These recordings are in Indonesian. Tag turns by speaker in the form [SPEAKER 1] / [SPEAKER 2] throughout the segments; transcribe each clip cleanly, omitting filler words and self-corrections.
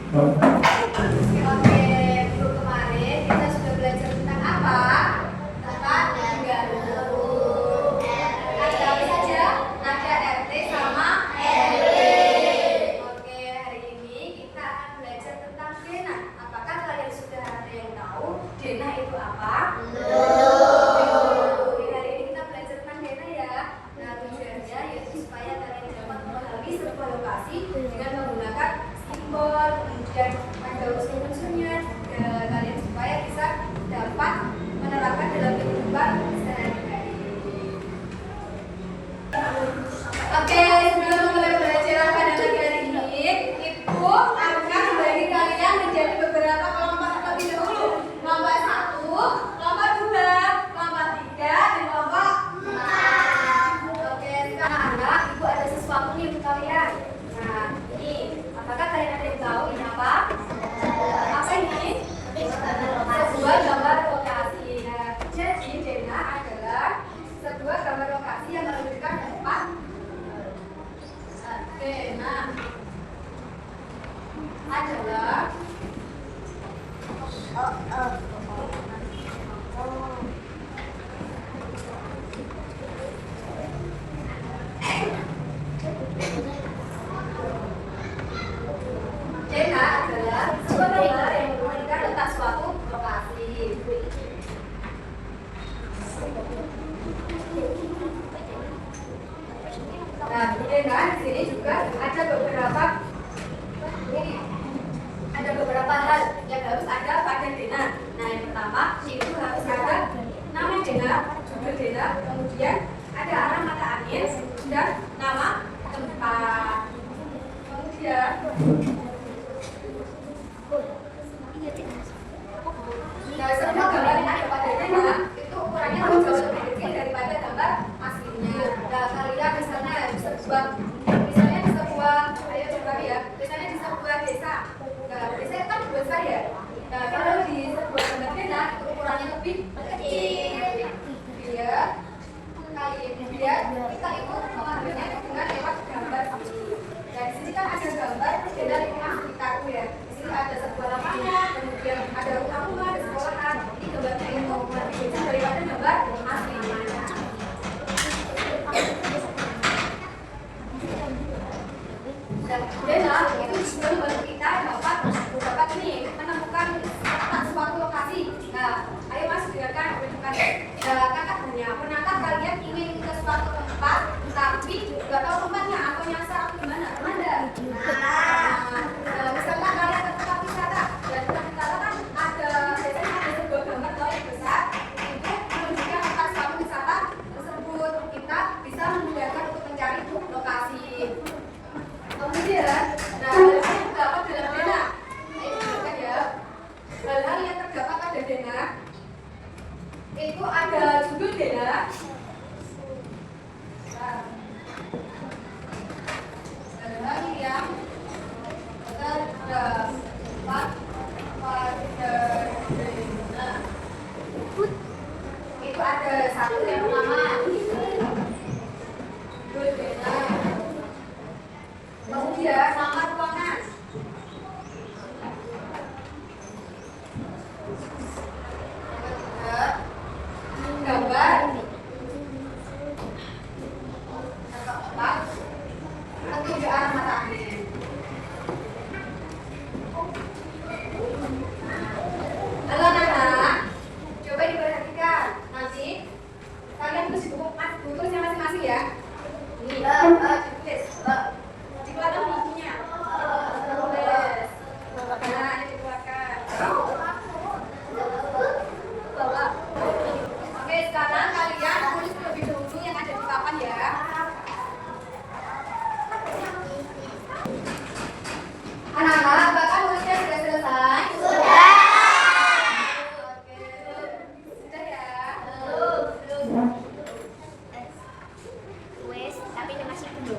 [SPEAKER 1] Oke, Bu, kemarin kita sudah belajar tentang apa? Tentang negara. Ada apa saja? Ada RT sama RW. Oke, hari ini kita akan belajar tentang denah. Apakah kalian sudah ada yang tahu denah itu apa? Belum. Hari ini kita belajar tentang denah ya. Nah, tujuannya yaitu supaya kalian dapat memahami sebuah lokasi dengan menggunakan simbol, kemudian ada unsur-unsurnya, kalian supaya bisa dapat menerapkan dalam kehidupan sehari-hari. Oke, sebelum mulai pelajaran pada pagi hari ini, Ibu akan membagi kalian menjadi beberapa kelompok terlebih dahulu. Kelompok 1, kelompok 2, kelompok 3, dan kelompok 4. Oke, sekarang anak, Ibu ada sesuatu nih untuk kalian. Nah, ini, apakah kalian ada yang tahu ini apa? Apa ini? Sebuah gambar lokasi. Nah, jadi denah adalah sebuah gambar lokasi yang menunjukkan tempat. Denah adalah sebuah gambar yang menunjukkan tentang suatu lokasi. Nah, denah di sini juga ada beberapa hal yang harus ada pada denah. Nah, yang pertama itu harus ada nama denah, judul denah, kemudian ada arah mata angin dan nama tempat. Kemudian semua gambar yang ada pada denah itu ukurannya jauh lebih kecil daripada gambar aslinya. Nah, kalian misalnya di sebuah desa. Nah, desa kan besar ya. Nah, kalau di sebuah gambar denah ukurannya lebih kecil. Kemudian kita itu mengambilnya dengan lewat gambar ini. Dan di sini kan ada gambar denah lingkungan sekitarku ya. Di sini ada sebuah lapangan, kemudian ada rumah, ada sekolahan. Ini gambarnya itu lebih kecil daripada gambar aslinya. Dan denah itu juga membantu kita dapat menemukan suatu lokasi. Nah, ayo Mas dengarkan menunjukkan. Kakak tanya, pernahkah kalian ingin ke suatu tempat tapi nggak tahu tempatnya atau nyasar atau gimana? Pernah nggak? Misalnya kalian ke tempat wisata, dan tempat wisata kan biasanya ada sebuah gambar yang besar itu menunjukkan tempat suatu wisata tersebut. Kita bisa memudahkan untuk mencari lokasi. Kemudian, hal-hal yang terdapat dalam denah. Ayo dengarkan ya. Hal-hal yang terdapat pada denah itu ada judul denah. Hal-hal yang terdapat pada denah itu ada satu yang pertama judul denah. Kemudian nama ruangan. Gambar. Keempat, petunjuk arah mata angin. Halo anak-anak, coba diperhatikan. Nanti kalian tulis bukunya masing-masing ya. Ini tulis. Dikeluarkan bukunya. Nah, ini dikeluarkan. Oke, sekarang kalian tulis terlebih dahulu yang ada di papan ya. Anak-anak, apakah tulisnya sudah selesai? Sudah. Oke, sudah ya. Belum.
[SPEAKER 2] Wes, tapi masih belum.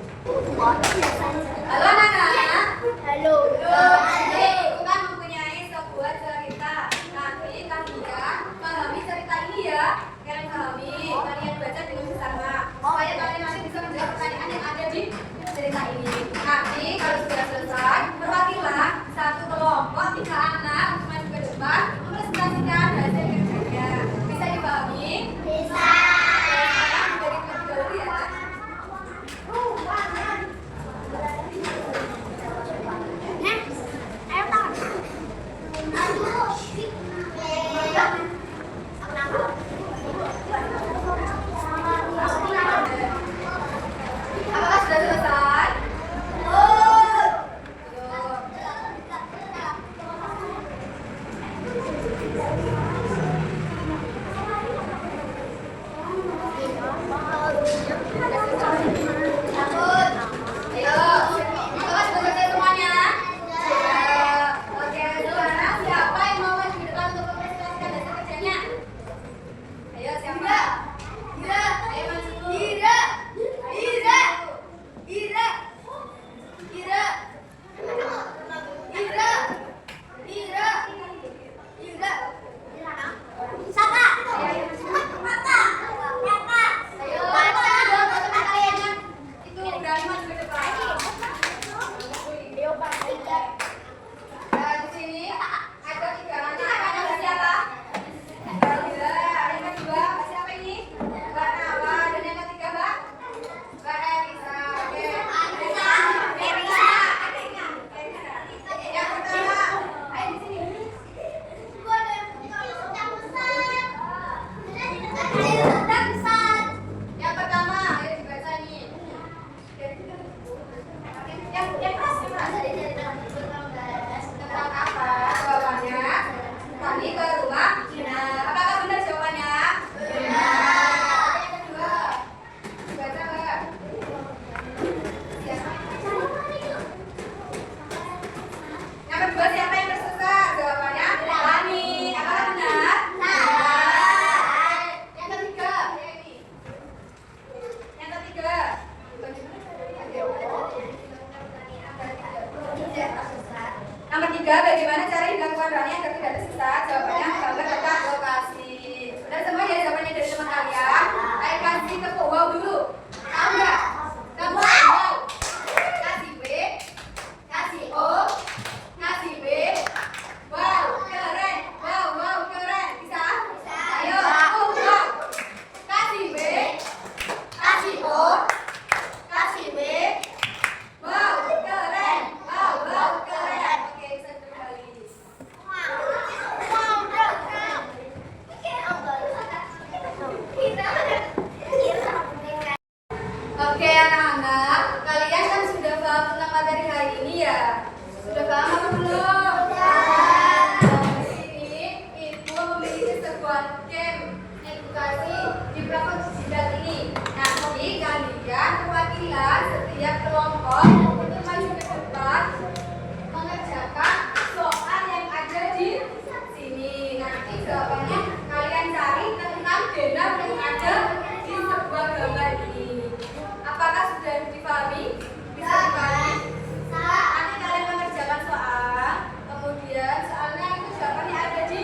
[SPEAKER 1] ketiga, bagaimana cara dilakukan running agar tidak tersisa? Jawabannya gambar letak lokasi. Udah semua ya jawabannya dari teman kalian. Ayo kasih tepuk wow dulu. Tahu nggak? Kamu wow. Kasih B, kasih O, kasih B. Wow, keren. Wow, wow, keren. Bisa? Ayo, wow. Kasih B, kasih O, kasih B. Wow, keren. Wow, wow, keren. Oke, bisa kembali. Oke anak-anak, kalian kan sudah paham tentang materi hari ini ya? Sudah paham apa belum? Di sini Ibu memiliki sebuah game edukasi di platform digital ini. Nanti kalian perwakilan setiap kelompok untuk maju ke depan mengerjakan soal yang ada di sini. Nanti jawabannya kalian cari tentang benar yang ada di sebuah gambar ini. Apakah sudah dipahami? Bisa dipahami? Nanti kalian mengerjakan soal, kemudian soalnya itu jawabannya ada di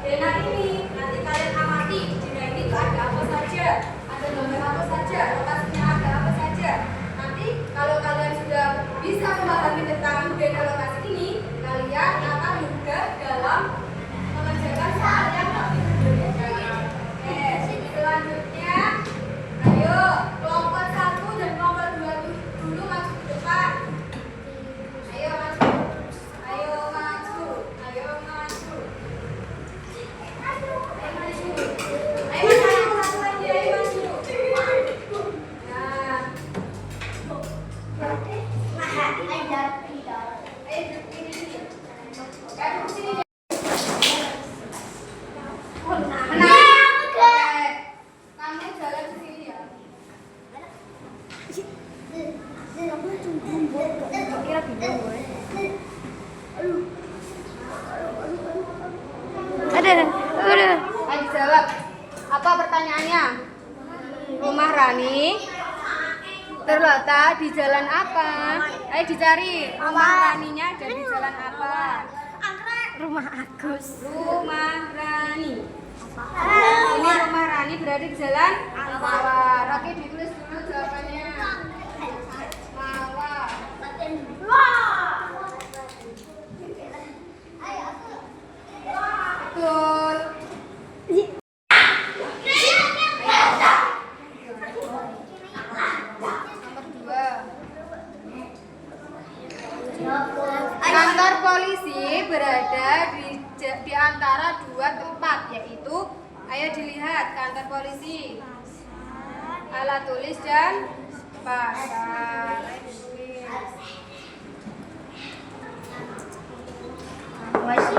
[SPEAKER 1] zona ini. Nanti kalian amati di zona ini itu ada apa saja, ada gambar apa saja, lokasinya ada apa saja. Nanti kalau kalian sudah bisa memahami tentang zona lokasi ini, kalian akan mudah dalam mengerjakan soal yang lebih mudah. Oke, selanjutnya, ayo kelompok 1 dan kelompok 2 dulu maju ke depan. Ayo maju. Ayo maju. Ayo maju. Ayo maju satu lagi, ayo maju. Nah. Ayo ini sini. Kamu sini. Kamu jalan ke sini ya.
[SPEAKER 2] Ada.
[SPEAKER 1] Ayo jawab. Apa pertanyaannya? Rumah Rani terletak di jalan apa? Ayo dicari. Rumah Raninya ada di jalan apa?
[SPEAKER 2] Rumah Agus.
[SPEAKER 1] Rumah Rani. Ini rumah Rani berada di jalan Mawar. Oke, ditulis dulu jawabannya. Mawar. Betul. Nomor 2. Kantor polisi berada di antara dua tempat, yaitu ayo dilihat kantor polisi, alat tulis dan pasar.
[SPEAKER 2] Masih